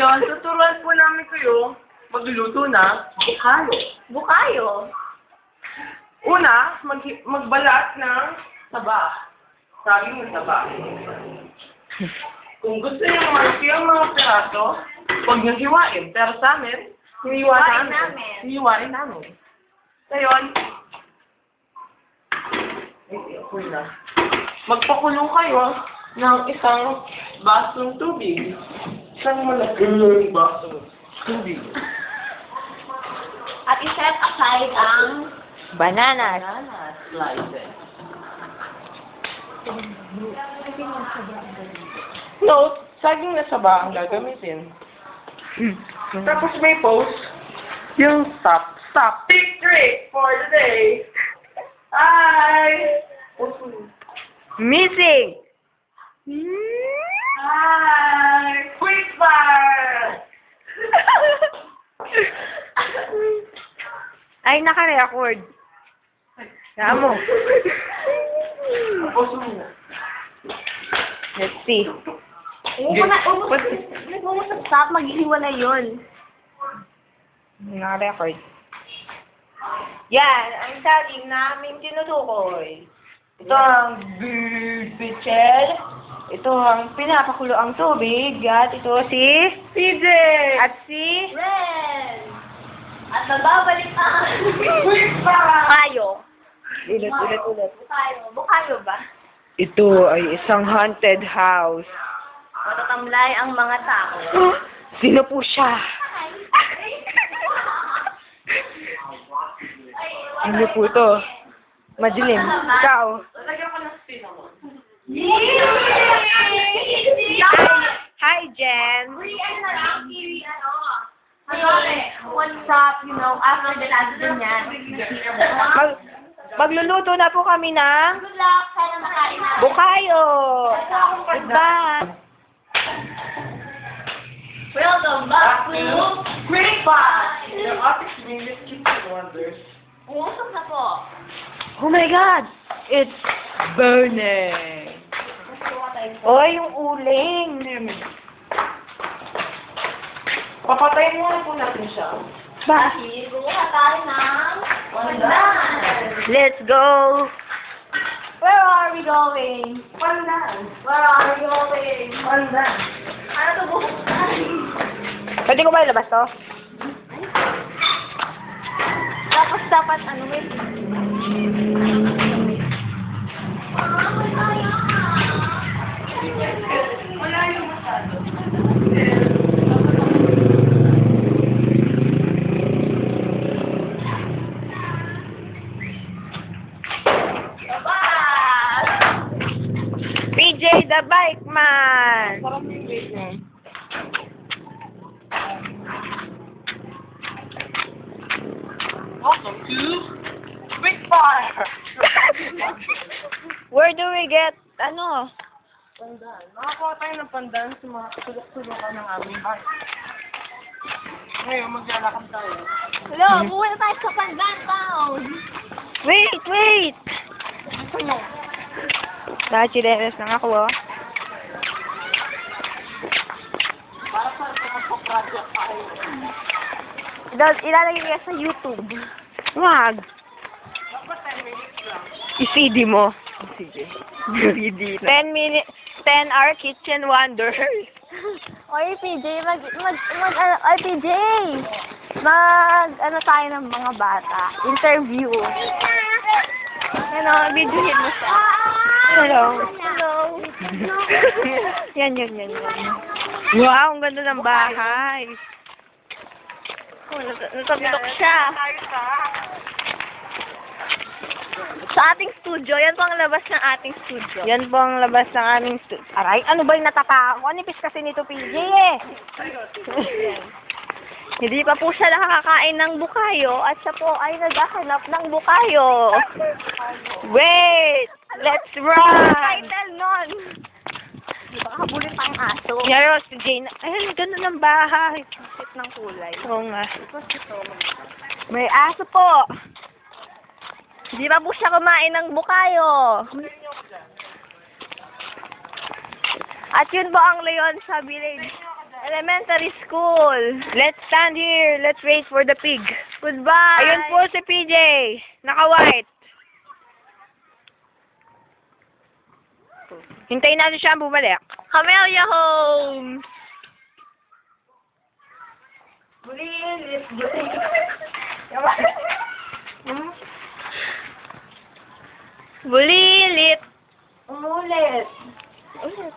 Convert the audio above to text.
Ngayon, tuturuan po namin kayo magluluto ng bukayo. Bukayo. Una, magbalat ng taba. Sabi mo taba. Kung gusto niyo malaki ang mga peraso, huwag niyo hiwain. Pero sa amin, hiwain namin. Ngayon, magpakulo kayo ng isang basong tubig. Isang malaking basong tubig. At iset aside ang Bananas. Banana slices. No, saging na saba ang gagamitin. Tapos may post, yung stop. Victory for the day. Hi! Missing! Hi! Quick fire! Ay, naka-record. Tama mo. Post mo. Let's see. Huwag mo sa stop, maghihiwa na yun. Naka-record. Yan, ang saging namin tinutukoy. Ito ang bichel. Ito ang pinapakulo ang tubig. At ito si PJ! At si Ren! At nagbabalik ang Quick fire! Kayo. Ulit. Bukayo. Bukayo ba? Ito ay isang haunted house. Matatamlay ang mga tao. Sino po siya? Ano po to? Madilim. Ikaw. Lagyan ko ng cinnamon. Hi, Jen. What's up, you know, after the last ganyan. Magluluto na po kami ng Good luck, sana makain na. bukayo. Goodbye. Welcome back to Quick fire! Yung ating minute kitchen wonders. Umusok na po. Oh my God! It's burning. Oh, yung uling. Papatayin muna po natin siya. Bakit? Gumawa tayo ng pandan. Let's go. Where are we going? Pandan. Where are we going? Pandan. Ano to buhok tayo? Pwede ko ba ilabas to? Tapos dapat ano may... Wala yung masyado. PJ the Bike Man. Parang yung wait niya. Welcome to Quick Fire! Where do we get, ano? Pandan. Nakakuha tayo ng pandan sa mga sulok-sulokan ng aming bahay. Ngayon, maglalakad tayo. Hello, buhay na tayo sa pandan town. Wait! Ano? Nachileres lang ako, oh. Para sa project tayo. Ilalagay niya sa YouTube. Wag. Dapat 10 minutes lang. I-CD mo. Sige. 10 minutes. 10-hour kitchen wonders. Oy, PJ, PJ, ano tayo ng mga bata? Interview. Ano, videohin mo siya. Hello. Hello. Yan. Wow, ang ganda ng bahay. Oh, natabilok siya. Sa ating studio, yan po ang labas ng ating studio. Yan po ang labas ng aming studio. Aray, ano ba yung natapa ako? Anipis kasi nito, PJ eh. Hindi pa po siya nakakakain ng bukayo at siya po ay naghahanap ng bukayo. Wait! Let's run! Title nun! Baka habulin pang aso. Pero si Jane, ayun, ganda ng bahay. Sit ng kulay. Oo nga. May aso po. Hindi pa po siya kumain ng bukayo. At yun po ang leon sa village. Elementary school. Let's stand here. Let's wait for the pig. Goodbye. Ayun po si PJ. Naka-white. Hintayin natin siya bumalik. Camellia Homes. Bulilit. Bulilit. Umulit. Ulit.